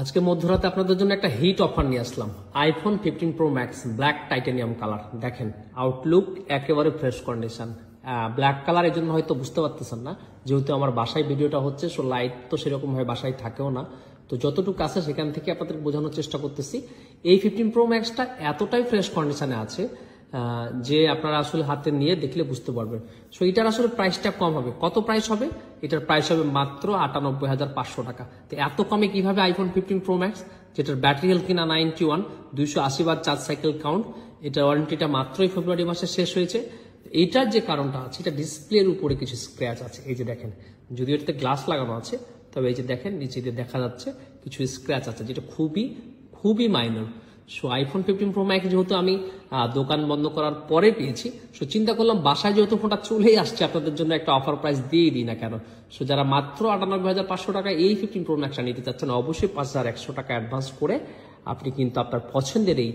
আজকে মধ্যরাতে আপনাদের জন্য একটা হিট অফার নিয়ে আসলাম। IPhone 15 Pro Max black titanium colour. দেখেন আউটলুক একেবারে ফ্রেশ কন্ডিশন। ব্ল্যাক কালার এই জন্য হয়তো বুঝতে পারতেছেন না, যেহেতু আমার বাসায় ভিডিওটা হচ্ছে, সো লাইট তো সেরকম ভাবে বাসায় থাকেও না, তো যতটুকু আছে সেখান থেকে আপনাদের বোঝানোর চেষ্টা করতেছি। এই 15 প্রো ম্যাক্সটা এতটাই ফ্রেশ কন্ডিশনে আছে যে আপনারা আসলে হাতে নিয়ে দেখলে বুঝতে পারবেন। সো এটার আসলে প্রাইসটা কম হবে। কত প্রাইস হবে? এটার প্রাইস হবে মাত্র 98,500 টাকা। তো এত কমে কিভাবে আইফোন 15 প্রো ম্যাক্স, যেটার ব্যাটারি হেলথ কিনা 91, 280 বার চার্জ সাইকেল কাউন্ট, এটার ওয়ারেন্টিটা মাত্রই ফেব্রুয়ারি মাসে শেষ হয়েছে। এইটার যে কারণটা আছে, এটা ডিসপ্লের উপরে কিছু স্ক্র্যাচ আছে। এই যে দেখেন, যদিও এটাতে গ্লাস লাগানো আছে, তবে এই যে দেখেন নিচে দিয়ে দেখা যাচ্ছে কিছু স্ক্র্যাচ আছে, যেটা খুবই খুবই minor. So iPhone 15 Pro max যেহেতু আমি দোকান বন্ধ করার পরে পেয়েছি, সো চিন্তা করলাম বাসায় যেহেতু ফোনটা চলেই আসছে, আপনাদের জন্য একটা অফার প্রাইস দিয়ে দিই না কেন। সো যারা মাত্র 98,500 টাকা এই 15 প্রো ম্যাক্সটা নিতে চাচ্ছেন, অবশ্যই 5,100 টাকা অ্যাডভান্স করে আপনি কিন্তু আপনার পছন্দের এই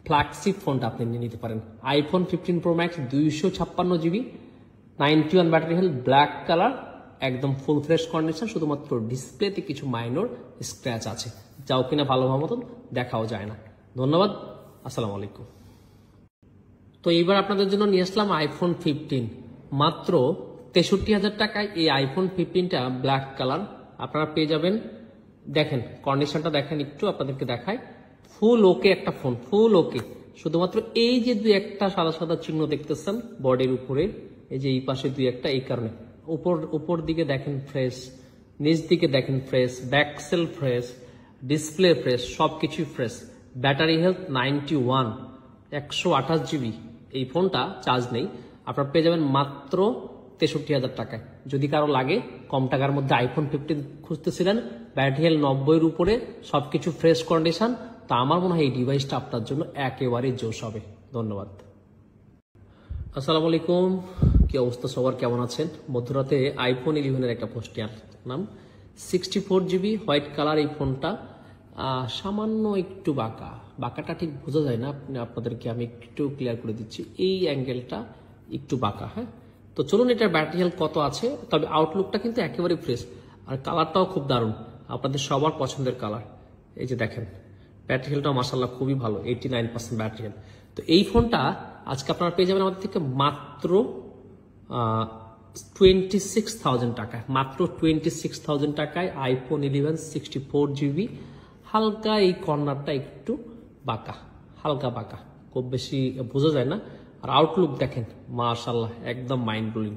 ফ্ল্যাগশিপ ফোনটা আপনি নিয়ে নিতে পারেন। IPhone 15 Pro Max 256 GB, 91 battery health, black colour, একদম ফুল ফ্রেশ কন্ডিশন। শুধুমাত্র ডিসপ্লেতে কিছু মাইনর স্ক্র্যাচ আছে, যাও কিনা ভালোভাবে মতন দেখাও যায় না। ধন্যবাদ, আসসালামু আলাইকুম। তো এইবার আপনাদের জন্য নিয়ে আসলাম আইফোন 15, মাত্র 63,000 টাকায় এই আইফোন 15টা ব্ল্যাক কালার আপনারা পেয়ে যাবেন। দেখেন কন্ডিশনটা দেখেন, একটু আপনাদেরকে দেখায়, ফুল ওকে একটা ফোন, ফুল ওকে। শুধুমাত্র এই যে দুই একটা সাদা সাদা চিহ্ন দেখতেছেন বডির উপরে, এই যে এই পাশে দুই একটা, এই কারণে উপর দিকে দেখেন ফ্রেশ, নিচ দিকে দেখেন fresh, back shell fresh, display fresh, সবকিছু ফ্রেশ। Battery health 91, 128 GB. এই ফোনটা চার্জ নেই, আপনারা পেয়ে যাবেন মাত্র 63,000 টাকায়। যদি কারো লাগে কম টাকার মধ্যে আইফোন 15 খুঁজতেছিলেন, ব্যাটারি হেলথ 90-এর উপরে, সবকিছু ফ্রেশ কন্ডিশন, তা আমার মনে হয় এই ডিভাইসটা আপনার জন্য একেবারে জোশ হবে। ধন্যবাদ, আসসালামু আলাইকুম। কি অবস্থা সবার, কেমন আছেন? মধ্যরাতে আইফোন 11-এর একটা পোস্ট নাম 64 জিবি হোয়াইট কালার। এই ফোনটা সামান্য একটু বাঁকাটা ঠিক বোঝা যায় না, আপনাদেরকে আমি একটু ক্লিয়ার করে দিচ্ছি। এই অ্যাঙ্গেলটা একটু বাঁকা, হ্যাঁ। তো চলুন এটার ব্যাটারি হেলথ কত আছে, তবে আউটলুকটা কিন্তু একেবারে ফ্রেশ, আর কালারটাও খুব দারুণ, আপনাদের সবার পছন্দের কালার। এই যে দেখেন ব্যাটারি হেলথটাও মাশাআল্লাহ খুবই ভালো, 89% ব্যাটারি হেলথ। তো এই ফোনটা আজকে আপনারা পেয়ে যাবেন আমাদের থেকে মাত্র 26,000 টাকায়, মাত্র 26,000 টাকায় আইফোন 11 64 জিবি। হালকা এই কর্নারটা একটু বাঁকা, হালকা বাঁকা, খুব বেশি বোঝা যায় না। আর আউটলুক দেখেন মাশাআল্লাহ একদম মাইন্ড ব্লোয়িং।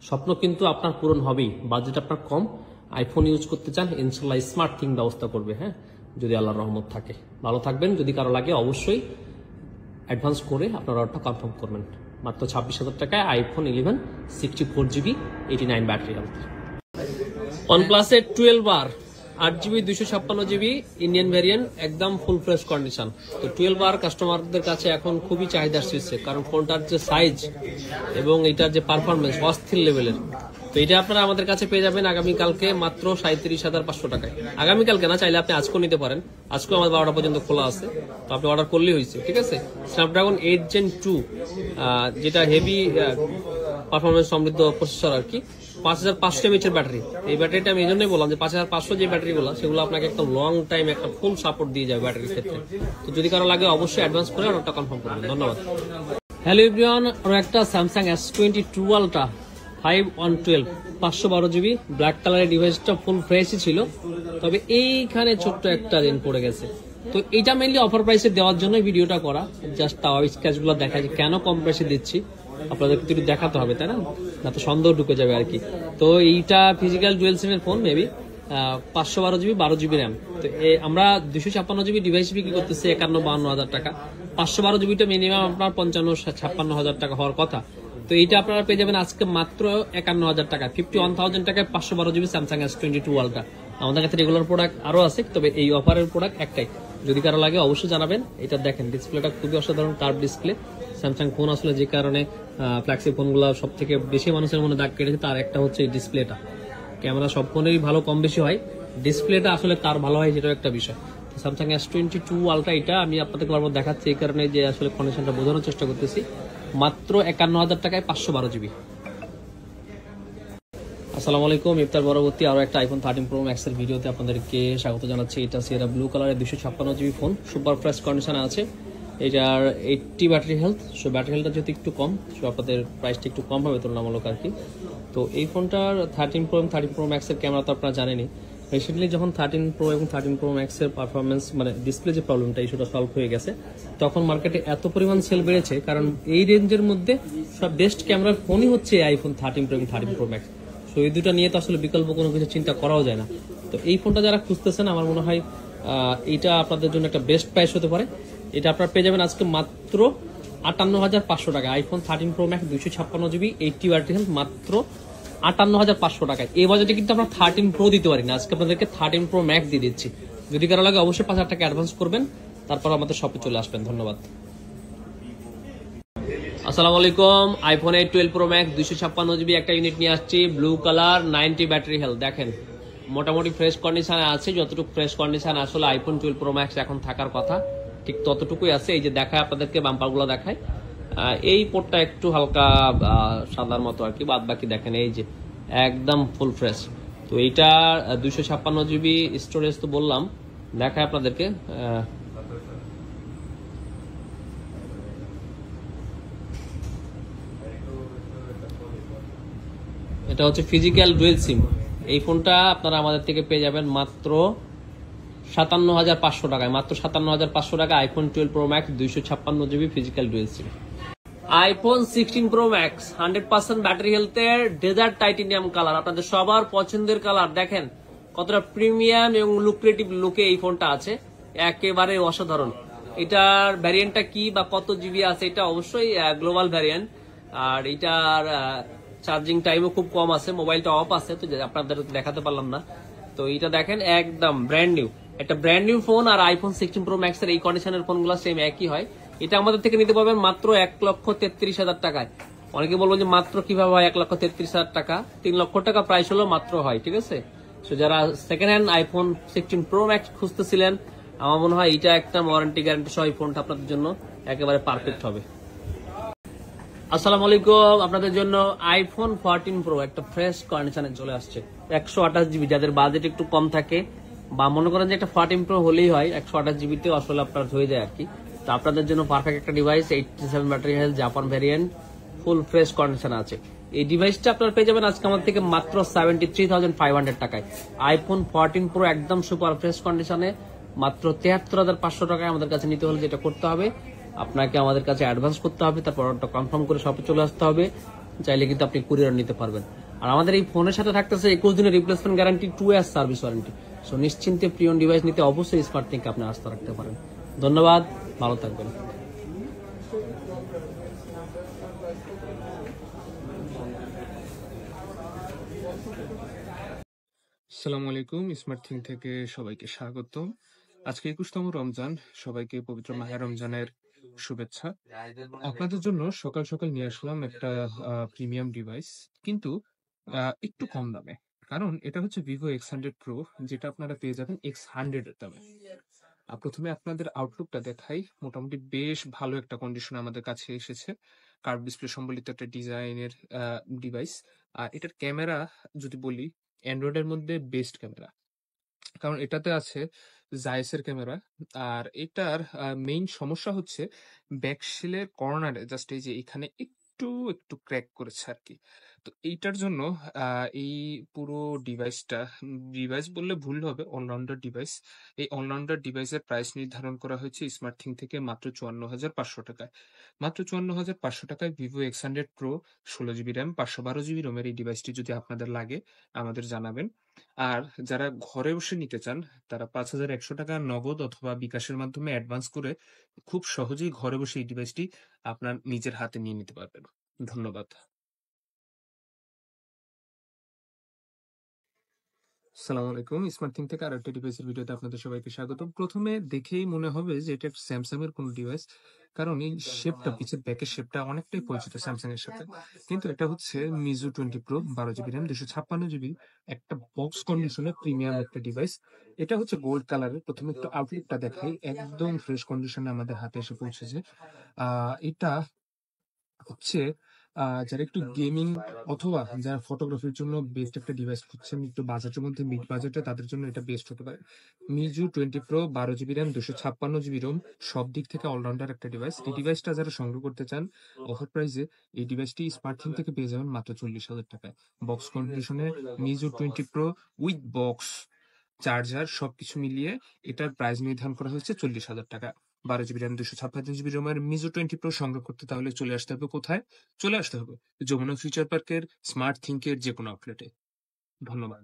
স্বপ্ন কিন্তু আপনার পূরণ হবেই, বাজেট আপনার কম, আইফোন ইউজ করতে চান, ইনশাল্লাহ স্মার্ট থিং ব্যবস্থা করবে, হ্যাঁ, যদি আল্লাহর রহমত থাকে। ভালো থাকবেন, যদি কারো লাগে অবশ্যই অ্যাডভান্স করে আপনার অর্ডারটা কনফার্ম করবেন। মাত্র 26,000 টাকায় আইফোন 11 64 জিবি 89 ব্যাটারি হেলথ। OnePlus-এর 12R 8 GB 256 GB Indian variant, একদম ফুল ফ্রেশ কন্ডিশন। তো 12R কাস্টমারদের কাছে এখন খুবই চাহিদা আসছে, কারণ ফোনটার যে সাইজ এবং এটার যে পারফরমেন্স অস্থির লেভেলের। তো এটা আপনারা আমাদের কাছে পেয়ে যাবেন আগামীকালকে মাত্র 37,500 টাকায়। আগামীকালকে না, চাইলে আপনি আজকেও নিতে পারেন, আজকেও আমাদের 12টা পর্যন্ত খোলা আছে, তো আপনি অর্ডার করলেই হয়েছে, ঠিক আছে। স্ন্যাপড্রাগন 8 Gen 2, যেটা হেভি পারফরমেন্স সমৃদ্ধ প্রসেসর আর কি, 5,500 mAh এর ব্যাটারি। এই ব্যাটারিটা আমি এই জন্যই বললাম যে 5,500 যে ব্যাটারিগুলো, সেগুলো আপনাকে একটা লং টাইম একটা ফুল সাপোর্ট দিয়ে যাবে ব্যাটারির ক্ষেত্রে। তো যদি কারো লাগে অবশ্যই অ্যাডভান্স করে অর্ডারটা কনফার্ম করবেন। ধন্যবাদ। হ্যালো এভরিওয়ান, আর একটা Samsung S22 ultra 5/112 512 GB black কালারের ডিভাইসটা ফুল ফ্রেশই ছিল, তবে এইখানে ছোট্ট একটা রেন পড়ে গেছে। তো এটা মেইনলি অফার প্রাইসে দেওয়ার জন্য ভিডিওটা করা, জাস্ট তাও স্ক্র্যাচগুলো দেখা যায় কেন কম প্রাইসে দিচ্ছি, আপনাদেরকে একটু দেখাতে হবে, তাই না, না তো সন্দেহ ঢুকে যাবে আর কি। তো এইটা ফিজিক্যাল ডুয়েল সিমের phone, maybe 512 GB 12 GB RAM. তো আমরা 256 জিবি ডিভাইস বিক্রি করতেছি 51-52 হাজার টাকা, 512 জিবিটা মিনিমাম আপনার 55-56 হাজার টাকা হওয়ার কথা। তো এইটা আপনারা পেয়ে যাবেন আজকে মাত্র 51,000 টাকা, 51,000 টাকায় 512 জিবি স্যামসাং S22 আলট্রা। আমাদের কাছে রেগুলার প্রোডাক্ট আরো আছে, তবে এই অফারের প্রোডাক্ট একটাই, যদি কারো লাগে অবশ্যই জানাবেন। এটা দেখেন ডিসপ্লেটা খুবই অসাধারণ, কার্ভ ডিসপ্লে। স্যামসাং ফোন আসলে যে কারণে ফ্ল্যাগশিপ ফোনগুলো সব থেকে বেশি মানুষের মনে দাগ কেটেছে, তার একটা হচ্ছে এই ডিসপ্লেটা। ক্যামেরা সব ফোনেরই ভালো কম বেশি হয়, ডিসপ্লেটা আসলে তার ভালো হয়, সেটাও একটা বিষয়। স্যামসাং S22 আলট্রা এটা আমি আপনাদের বারবার দেখাচ্ছি এই কারণে যে আসলে কন্ডিশনটা বোঝানোর চেষ্টা করতেছি। মাত্র 51,000 টাকায় 512 জিবি। আসসালামু আলাইকুম। ইফতার পরবর্তী আরো একটা আইফোন 13 প্রো ম্যাক্স এর ভিডিওতে আপনাদেরকে স্বাগত জানাচ্ছি। এটা সিয়েরা ব্লু কালারের 256 জিবি ফোন, সুপার ফ্রেশ কন্ডিশনে আছে। এটার 80 ব্যাটারি হেলথ, সো ব্যাটারি হেলথটা যেহেতু একটু কম, সো আপনাদের প্রাইসটা একটু কম হবে তুলনামূলক আর কি। তো এই ফোনটার 13 প্রো এবং 13 প্রো ম্যাক্সের ক্যামেরা তো আপনারা জানেনই। রিসেন্টলি যখন 13 প্রো এবং 13 প্রো ম্যাক্সের পারফরমেন্স মানে ডিসপ্লে যে প্রবলেমটা ইস্যুটা সলভ হয়ে গেছে, তখন মার্কেটে এত পরিমাণ সেল বেড়েছে, কারণ এই রেঞ্জের মধ্যে সব বেস্ট ক্যামেরার ফোনই হচ্ছে আইফোন 13 প্রো এবং 13 প্রো ম্যাক্স। তো এই দুটো নিয়ে তো আসলে বিকল্প কোনো কিছু চিন্তা করাও যায় না। তো এই ফোনটা যারা খুঁজতেছেন, আমার মনে হয় এইটা আপনাদের জন্য একটা বেস্ট প্রাইস হতে পারে। এটা আপনারা পেয়ে যাবেন আজকে মাত্র 58,500 টাকা। IPhone 13 pro Max 256 GB 80 battery health মাত্র 58,500 টাকায়। এই বাজেটে কিন্তু আমরা 13 প্রো দিতে পারি না, আজকে আপনাদেরকে 13 প্রো ম্যাক্স দিয়ে দিচ্ছি। যদি কারো লাগে অবশ্যই 5,000 টাকা অ্যাডভান্স করবেন, তারপর আমাদের শপে চলে আসবেন। ধন্যবাদ। আসসালামু আলাইকুম। আইফোন 12 প্রো ম্যাক্স 256 জিবি একটা ইউনিট নিয়ে আসছি, ব্লু কালার, 90 ব্যাটারি হেলথ। দেখেন মোটামুটি ফ্রেশ কন্ডিশনে আছে, যতটুকু ফ্রেশ কন্ডিশন আসলে আইফোন 12 প্রো ম্যাক্স এখন থাকার কথা ঠিক ততটুকুই আছে। এই যে দেখায় আপনাদেরকে, বাম্পারগুলো দেখায়। এই পোর্টটা একটু হালকা সাদার মতো আর কি, বাদ বাকি দেখেন এই যে একদম ফুল ফ্রেশ। তো এইটা 256 জিবি স্টোরেজ তো বললাম, দেখায় আপনাদেরকে। এটা হচ্ছে ফিজিক্যাল ডুয়েল সিম। এই ফোনটা আপনারা আমাদের থেকে পেয়ে যাবেন মাত্র 57,500 টাকায়। মাত্র 57,500 টাকা iPhone 12 Pro Max 256 GB physical dual SIM. IPhone 16 Pro Max 100% battery হেলথের ডেজার্ট টাইটেনিয়াম কালার, আপনাদের সবার পছন্দের কালার। দেখেন কতটা প্রিমিয়াম এবং লুক্রেটিভ লুকে এই ফোনটা আছে, একেবারে অসাধারণ। এটার ভ্যারিয়েন্টটা কি বা কত জিবি আছে, এটা অবশ্যই গ্লোবাল ভ্যারিয়েন্ট। আর এটার চার্জিং টাইমও খুব কম আছে, মোবাইলটা অফ আছে, তো আপনাদের দেখাতে পারলাম না। তো এটা দেখেন একদম ব্র্যান্ড নিউ, একটা ব্র্যান্ড নিউ ফোন। আর আইফোন 16 প্রো ম্যাক্স এর এই কন্ডিশনের ফোনগুলো সেম একই হয়। এটা আমাদের থেকে নিতে পারবেন মাত্র 1,33,000 টাকায়। অনেকে বলবো যে মাত্র কিভাবে হয় 1,33,000 টাকা, 3 লক্ষ টাকা প্রাইস হলো মাত্র হয়, ঠিক আছে। তো যারা second hand iPhone 16 Pro Max খুঁজতেছিলেন, আমার মনে হয় এটা একটা ওয়ারেন্টি গ্যারান্টি সহ এই ফোনটা আপনাদের জন্য একেবারে পারফেক্ট হবে। আসসালামু আলাইকুম। আপনাদের জন্য আইফোন 14 প্রো একটা ফ্রেশ কন্ডিশনে চলে আসছে, 128 জিবি। যাদের বাজেট একটু কম থাকে বা মনে করেন যে একটা 14 প্রো হলেই হয়, 128 জিবিতে আসলে আপনার হয়ে যায় আর কি। তো আপনাদের জন্য পারফেক্ট একটা device, 87 battery health, Japan variant, full fresh condition আছে। এই ডিভাইসটা আপনারা পেয়ে যাবেন আজকে আমার থেকে মাত্র 73,500 টাকায়। আইফোন 14 প্রো একদম সুপার ফ্রেশ কন্ডিশনে মাত্র 73,500 টাকায় আমাদের কাছে নিতে হলে যেটা করতে হবে, আপনাকে আমাদের কাছে অ্যাডভান্স করতে হবে, তারপর অর্ডারটা কনফার্ম করে শপে চলে আসতে হবে। চাইলে কিন্তু আপনি কুরিয়ার নিতে পারবেন। আর আমাদের এই ফোনের সাথে থাকতেছে 21 দিনের replacement guarantee, 2 year service warranty. So নিশ্চিন্তে প্রিয়ন ডিভাইস নিতে অবশ্যই স্মার্ট থিংকে আপনি আস্থা রাখতে পারেন। ধন্যবাদ, ভালো থাকবেন। আসসালামু আলাইকুম। স্মার্ট থিং থেকে সবাইকে স্বাগত। আজকে 21তম রমজান, সবাইকে পবিত্র মাহে রমজানের শুভেচ্ছা। আপনাদের জন্য সকাল সকাল নিয়ে আসলাম একটা প্রিমিয়াম ডিভাইস, কিন্তু একটু কম দামে। কারণ এটা হচ্ছে ভিভো X100 প্রো, যেটা আপনারা পেয়ে যাবেন X100 এর দামে। প্রথমে আপনাদের আউটলুকটা দেখাই। মোটামুটি বেশ ভালো একটা কন্ডিশন আমাদের কাছে এসেছে, কার্ভ ডিসপ্লে সম্বলিত একটা ডিজাইনের ডিভাইস। আর এটার ক্যামেরা যদি বলি, অ্যান্ড্রয়েডের মধ্যে বেস্ট ক্যামেরা, কারণ এটাতে আছে জাইসের ক্যামেরা। আর এটার মেইন সমস্যা হচ্ছে ব্যাকশেলের কর্নারে, জাস্ট এই যে এখানে একটু একটু ক্র্যাক করেছে আর কি। তো এইটার জন্য এই পুরো ডিভাইসটা, ডিভাইস বললে ভুল হবে, অলরাউন্ডার ডিভাইস। এই অলরাউন্ডার ডিভাইসের প্রাইস নির্ধারণ করা হয়েছে স্মার্ট থিং থেকে মাত্র 54,500 টাকায়। মাত্র 54,500 টাকায় Vivo X100 pro, 16 GB RAM, 512 GB রোমের এই ডিভাইসটি যদি আপনাদের লাগে আমাদের জানাবেন। আর যারা ঘরে বসে নিতে চান, তারা 5,100 টাকা নগদ অথবা বিকাশের মাধ্যমে অ্যাডভান্স করে খুব সহজেই ঘরে বসে এই ডিভাইসটি আপনার নিজের হাতে নিয়ে নিতে পারবেন। ধন্যবাদ। আসসালামু আলাইকুম। স্মার্ট থিং থেকে আরেকটা ডিভাইসের ভিডিওতে আপনাদের সবাইকে স্বাগত। প্রথমে দেখেই মনে হবে যে এটা স্যামসাং এর কোনো ডিভাইস, কারণ এই শেপটা, পিছের ব্যাকের শেপটা অনেকটাই পরিচিত স্যামসাং এর সাথে। কিন্তু এটা হচ্ছে Miju 20 pro, 12 GB RAM, 256 GB, একটা বক্স কন্ডিশনের প্রিমিয়াম একটা ডিভাইস। এটা হচ্ছে গোল্ড কালারের। প্রথমে একটু আউটলুকটা দেখাই, একদম ফ্রেশ কন্ডিশনে আমাদের হাতে এসে পৌঁছেছে। এটা হচ্ছে যারা একটু গেমিং অথবা যারা ফটোগ্রাফির জন্য বেস্ট একটা ডিভাইস খুঁজছেন একটু বাজেটের মধ্যে, মিড বাজেটে, তাদের জন্য এটা বেস্ট হতে পারে। Miju 20 pro, 12 GB RAM, 256 GB ROM, সব দিক থেকে অলরাউন্ডার একটা ডিভাইস। এই ডিভাইসটা যারা সংগ্রহ করতে চান অফার প্রাইসে, এই ডিভাইসটি স্মার্টথিং থেকে পেয়ে যাবেন মাত্র 40,000 টাকায়। বক্স কন্ডিশনে Miju 20 pro with box, charger সবকিছু মিলিয়ে এটার প্রাইস নির্ধারণ করা হয়েছে 40,000 টাকা। 12 জিবি র্যাম, 256 জিবি রোমের মিজো 20 প্রো সংগ্রহ করতে তাহলে চলে আসতে হবে কোথায়? চলে আসতে হবে যমুনা ফিউচার পার্কের স্মার্ট থিঙ্কের যে কোনো আউটলেটে। ধন্যবাদ।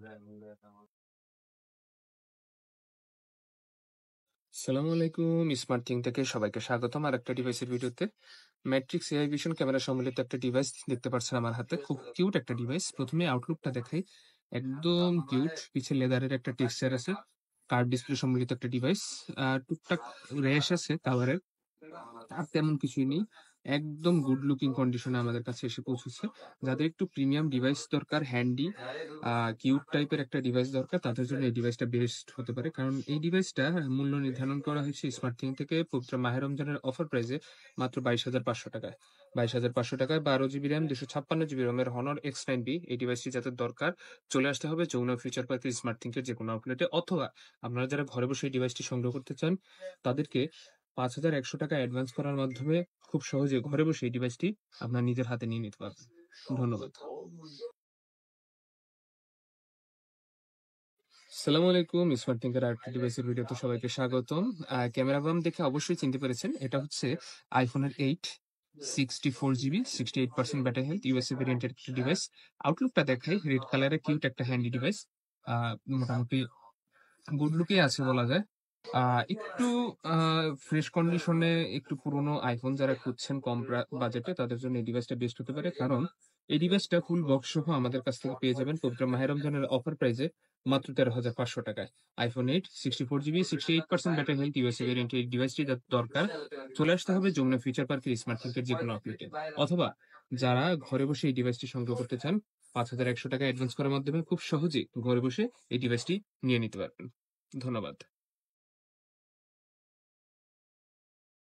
সালামু আলাইকুম, স্মার্ট থিং থেকে সবাইকে স্বাগতম আর একটা ডিভাইসের ভিডিওতে। ম্যাট্রিক্স এআই ভিশন ক্যামেরা সম্মিলিত একটা ডিভাইস দেখতে পাচ্ছেন আমার হাতে, খুব কিউট একটা ডিভাইস। প্রথমে আউটলুকটা দেখাই, একদম কিউট, পিছে লেদারের একটা টেক্সচার আছে, কার্ভ ডিসপ্লে সম্মিলিত একটা ডিভাইস। টুকটাক র্যাশ আছে কাভারের, আর তেমন কিছুই নেই। একদম গুড লুকিং কন্ডিশনে আমাদের কাছে এসে পৌঁছেছে। যাদের একটু প্রিমিয়াম ডিভাইস দরকার, হ্যান্ডি কিউট টাইপের একটা ডিভাইস দরকার, তাদের জন্য এই ডিভাইসটা বেস্ট হতে পারে। কারণ এই ডিভাইসটা মূল্য নির্ধারণ করা হয়েছে স্মার্ট থিং থেকে পবিত্র মাহে রমজানের অফার প্রাইসে মাত্র 22,500 টাকায়। 22,500 টাকায় 12 জিবি র্যাম, 256 জিবি রোমের হনর X9B। এই ডিভাইসটি যাদের দরকার চলে আসতে হবে যমুনা ফিউচার পার্কের স্মার্ট থিংকের যে কোনো আউটলেটে, অথবা আপনারা যারা ঘরে বসে এই ডিভাইসটি সংগ্রহ করতে চান তাদেরকে 5,100 টাকা অ্যাডভান্স করার মাধ্যমে খুব সহজে ঘরে বসে এই ডিভাইসটি আপনার নিজের হাতে নিয়ে নিতে পারবেন। ধন্যবাদ। সালামু আলাইকুম, স্মার্ট থিঙ্কের আরেকটি ডিভাইসের ভিডিওতে সবাইকে স্বাগতম। ক্যামেরা বাম দেখে অবশ্যই চিনতে পেরেছেন, এটা হচ্ছে আইফোনের 8, 64 জিবি, 68% ব্যাটারি হেলথ, ইউএসএ ভেরিয়েন্টের একটি ডিভাইস। আউটলুকটা দেখাই, রেড কালারের কিউট একটা হ্যান্ডি ডিভাইস। মোটামুটি গুড লুকই আছে বলা যায়। একটু ফ্রেশ কন্ডিশনে, একটু পুরোনো আইফোন যারা খুঁজছেন কম বাজেটে, তাদের জন্য এই ডিভাইসটা বেস্ট হতে পারে। কারণ এই ডিভাইসটা ফুল বক্স সহ আমাদের কাছ থেকে পেয়ে যাবেন পবিত্র মাহে রমজানের অফার প্রাইসে মাত্র 13,500 টাকায়। IPhone 8, 64 GB, 68% battery health, USA variant. এই ডিভাইসটি যাদের দরকার চলে আসতে হবে যমুনা ফিউচার পার্কের স্মার্ট থিঙ্কের যে কোনো আউটলেটে, অথবা যারা ঘরে বসে এই ডিভাইসটি সংগ্রহ করতে চান 5,100 টাকা অ্যাডভান্স করার মাধ্যমে খুব সহজেই ঘরে বসে এই ডিভাইসটি নিয়ে নিতে পারবেন। ধন্যবাদ।